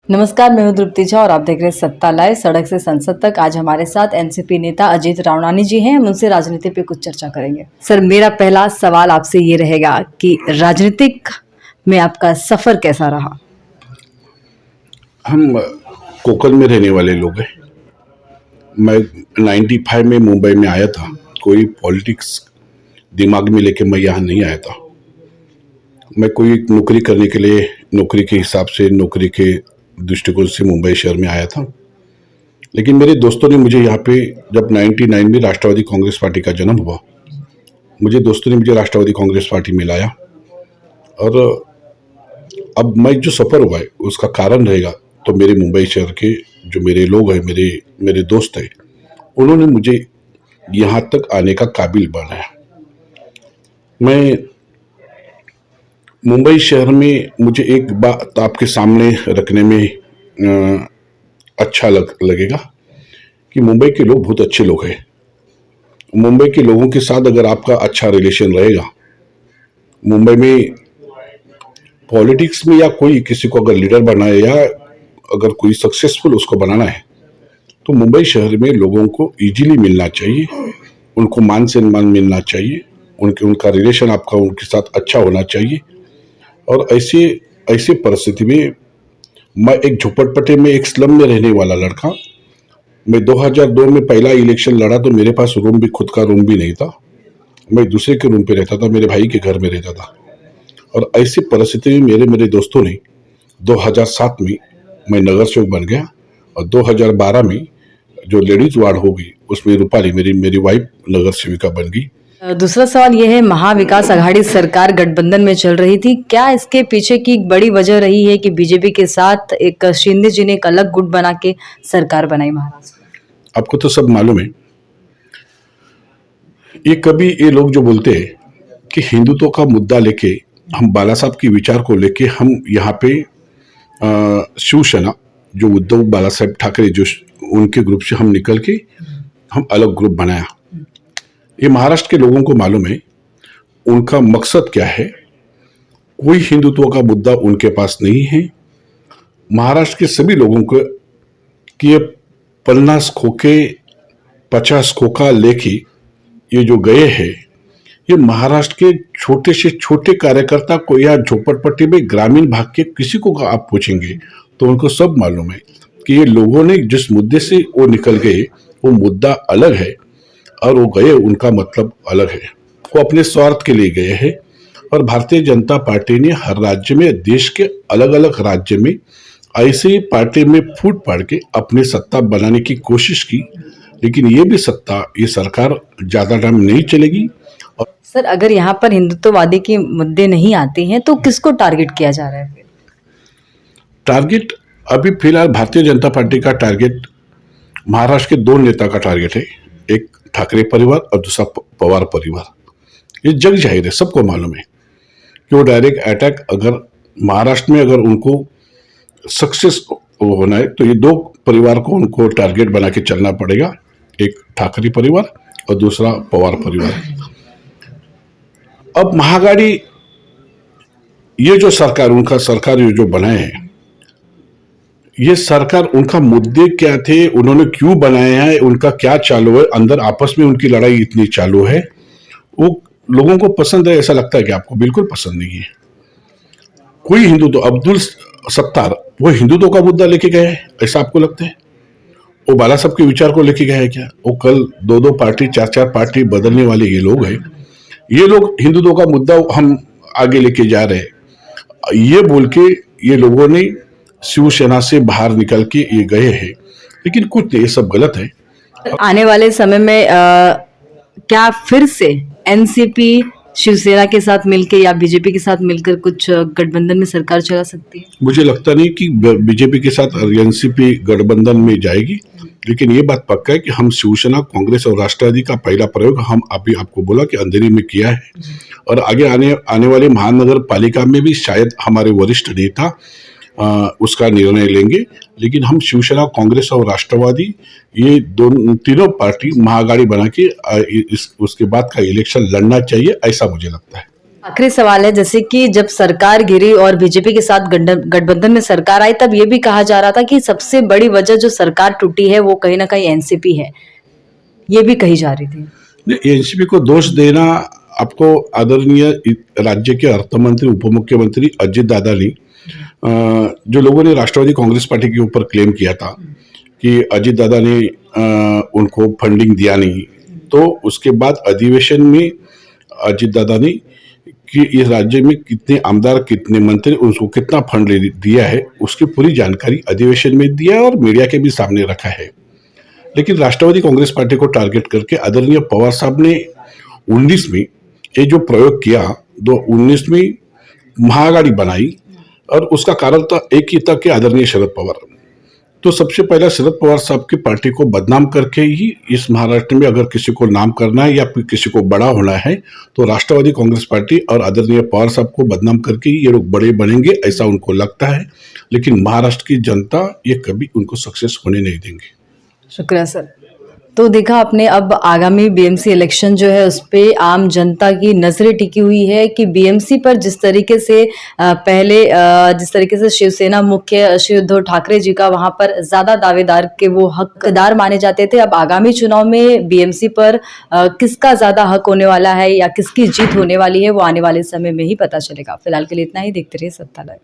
नमस्कार, मैं हूं द्रुप्ति झा और आप देख रहे हैं सत्ता लाइव। सड़क से संसद तक आज हमारे साथ एनसीपी नेता अजीत रावणानी जी हैं। हम उनसे राजनीति पे कुछ चर्चा करेंगे। सर, मेरा पहला सवाल आपसे ये रहेगा कि राजनीतिक में आपका सफर कैसा रहा? हम कोकल में रहने वाले लोग हैं। मैं 95 में मुंबई में आया था। कोई पॉलिटिक्स दिमाग में लेके मैं यहाँ नहीं आया था। मैं कोई नौकरी करने के लिए नौकरी के हिसाब से नौकरी के दृष्टिकोण से मुंबई शहर में आया था। लेकिन मेरे दोस्तों ने मुझे यहाँ पे जब 99 में राष्ट्रवादी कांग्रेस पार्टी का जन्म हुआ, मुझे राष्ट्रवादी कांग्रेस पार्टी में लाया। और अब मैं जो सफ़र हुआ है उसका कारण रहेगा तो मेरे मुंबई शहर के जो मेरे लोग हैं, मेरे दोस्त हैं, उन्होंने मुझे यहाँ तक आने का काबिल बनाया। मैं मुंबई शहर में मुझे एक बात आपके सामने रखने में अच्छा लगेगा कि मुंबई के लोग बहुत अच्छे लोग हैं। मुंबई के लोगों के साथ अगर आपका अच्छा रिलेशन रहेगा, मुंबई में पॉलिटिक्स में या कोई किसी को अगर लीडर बनाए या अगर कोई सक्सेसफुल उसको बनाना है तो मुंबई शहर में लोगों को इजीली मिलना चाहिए, उनको मान सम्मान मिलना चाहिए, उनका रिलेशन आपका उनके साथ अच्छा होना चाहिए। और ऐसे परिस्थिति में मैं एक झोपड़पट्टी में एक स्लम में रहने वाला लड़का, मैं 2002 में पहला इलेक्शन लड़ा तो मेरे पास रूम भी खुद का रूम भी नहीं था। मैं दूसरे के रूम पे रहता था, मेरे भाई के घर में रहता था। और ऐसी परिस्थिति में मेरे दोस्तों ने 2007 में मैं नगर सेवक बन गया और 2012 में जो लेडीज वार्ड होगी उसमें रूपाली मेरी वाइफ नगर सेविका बन गई। दूसरा सवाल यह है, महाविकास आघाड़ी सरकार गठबंधन में चल रही थी, क्या इसके पीछे की बड़ी वजह रही है कि बीजेपी के साथ एक शिंदे जी ने एक अलग गुट बना के सरकार बनाई महाराष्ट्र में? आपको तो सब मालूम है। ये लोग जो बोलते हैं कि हिंदुत्व का मुद्दा लेके हम बाला साहब के विचार को लेके हम यहाँ पे शिवसेना जो उद्धव बाला साहब ठाकरे जो उनके ग्रुप से हम निकल के हम अलग ग्रुप बनाया। ये महाराष्ट्र के लोगों को मालूम है उनका मकसद क्या है। कोई हिंदुत्व का मुद्दा उनके पास नहीं है। महाराष्ट्र के सभी लोगों को कि ये 50 खोखे 50 खोखा लेके ये जो गए हैं, ये महाराष्ट्र के छोटे से छोटे कार्यकर्ता को या झोपड़पट्टी में ग्रामीण भाग के किसी को आप पूछेंगे तो उनको सब मालूम है कि ये लोगों ने जिस मुद्दे से वो निकल गए वो मुद्दा अलग है और वो गए उनका मतलब अलग है। वो अपने स्वार्थ के लिए गए हैं। और भारतीय जनता पार्टी ने हर राज्य में, देश के अलग अलग राज्य में ऐसे ही पार्टी में फूट पाड़ के अपनी सत्ता बनाने की कोशिश की। लेकिन ये सरकार ज्यादा टाइम नहीं चलेगी। और सर, अगर यहाँ पर हिंदुत्ववादी के मुद्दे नहीं आते हैं तो किसको टारगेट किया जा रहा है? टारगेट अभी फिलहाल भारतीय जनता पार्टी का टारगेट महाराष्ट्र के दो नेता का टारगेट है, एक ठाकरे परिवार और दूसरा पवार परिवार। ये जग जाहिर है, सबको मालूम है कि वो डायरेक्ट अटैक अगर महाराष्ट्र में अगर उनको सक्सेस होना है तो ये दो परिवार को उनको टारगेट बना के चलना पड़ेगा, एक ठाकरे परिवार और दूसरा पवार परिवार। अब महागाड़ी ये जो सरकार ये जो बनाए हैं, ये सरकार उनका मुद्दे क्या थे, उन्होंने क्यों बनाया है, उनका क्या चालू है, अंदर आपस में उनकी लड़ाई इतनी चालू है, वो लोगों को पसंद है ऐसा लगता है कि आपको बिल्कुल पसंद नहीं है। कोई हिंदुत्व अब्दुल सत्तार वो हिंदुत्व का मुद्दा लेके गए हैं ऐसा आपको लगता है? वो बाला साहब के विचार को लेके गए हैं क्या? वो कल दो पार्टी 4 पार्टी बदलने वाले ये लोग हैं, ये लोग हिंदुत्व का मुद्दा हम आगे लेके जा रहे हैं ये बोल के ये लोगों ने शिवसेना से बाहर निकल के ये गए हैं। लेकिन कुछ ये सब गलत है। आने वाले समय में क्या फिर से एनसीपी शिवसेना के साथ मिलकर या बीजेपी के साथ मिलकर कुछ गठबंधन में सरकार चला सकती है? मुझे लगता नहीं कि बीजेपी के साथ एनसीपी गठबंधन में जाएगी। लेकिन ये बात पक्का है कि हम शिवसेना, कांग्रेस और राष्ट्रवादी का पहला प्रयोग हम अभी आपको बोला कि अंधेरी में किया है। और आगे आने वाले महानगर पालिका में भी शायद हमारे वरिष्ठ नेता उसका निर्णय लेंगे। लेकिन हम शिवसेना, कांग्रेस और राष्ट्रवादी ये तीनों पार्टी महागाड़ी बना के उसके बाद का इलेक्शन लड़ना चाहिए ऐसा मुझे लगता है। आखिरी सवाल है, जैसे कि जब सरकार गिरी और बीजेपी के साथ गठबंधन में सरकार आई, तब ये भी कहा जा रहा था कि सबसे बड़ी वजह जो सरकार टूटी है वो कहीं ना कहीं एनसीपी है, ये भी कही जा रही थी। एनसीपी को दोष देना, आपको आदरणीय राज्य के अर्थ मंत्री उप मुख्यमंत्री अजित दादा ने, जो लोगों ने राष्ट्रवादी कांग्रेस पार्टी के ऊपर क्लेम किया था कि अजित दादा ने उनको फंडिंग दिया नहीं, तो उसके बाद अधिवेशन में अजित दादा ने कि इस राज्य में कितने आमदार, कितने मंत्री, उसको कितना फंड दिया है, उसकी पूरी जानकारी अधिवेशन में दिया और मीडिया के भी सामने रखा है। लेकिन राष्ट्रवादी कांग्रेस पार्टी को टारगेट करके आदरणीय पवार साहब ने 19 में ये जो प्रयोग किया, 2019 में महाआघाड़ी बनाई, और उसका कारण था एक ही था कि आदरणीय शरद पवार। तो सबसे पहला शरद पवार साहब की पार्टी को बदनाम करके ही इस महाराष्ट्र में अगर किसी को नाम करना है या फिर किसी को बड़ा होना है, तो राष्ट्रवादी कांग्रेस पार्टी और आदरणीय पवार साहब को बदनाम करके ही ये लोग बड़े बनेंगे, ऐसा उनको लगता है। लेकिन महाराष्ट्र की जनता ये कभी उनको सक्सेस होने नहीं देंगे। शुक्रिया सर। तो देखा आपने, अब आगामी बीएमसी इलेक्शन जो है उस पे आम जनता की नजरें टिकी हुई है कि बीएमसी पर जिस तरीके से जिस तरीके से शिवसेना मुख्य श्री उद्धव ठाकरे जी का वहां पर ज्यादा दावेदार के वो हकदार माने जाते थे, अब आगामी चुनाव में बीएमसी पर किसका ज्यादा हक होने वाला है या किसकी जीत होने वाली है, वो आने वाले समय में ही पता चलेगा। फिलहाल के लिए इतना ही। देखते रहिए सत्ता लाइव।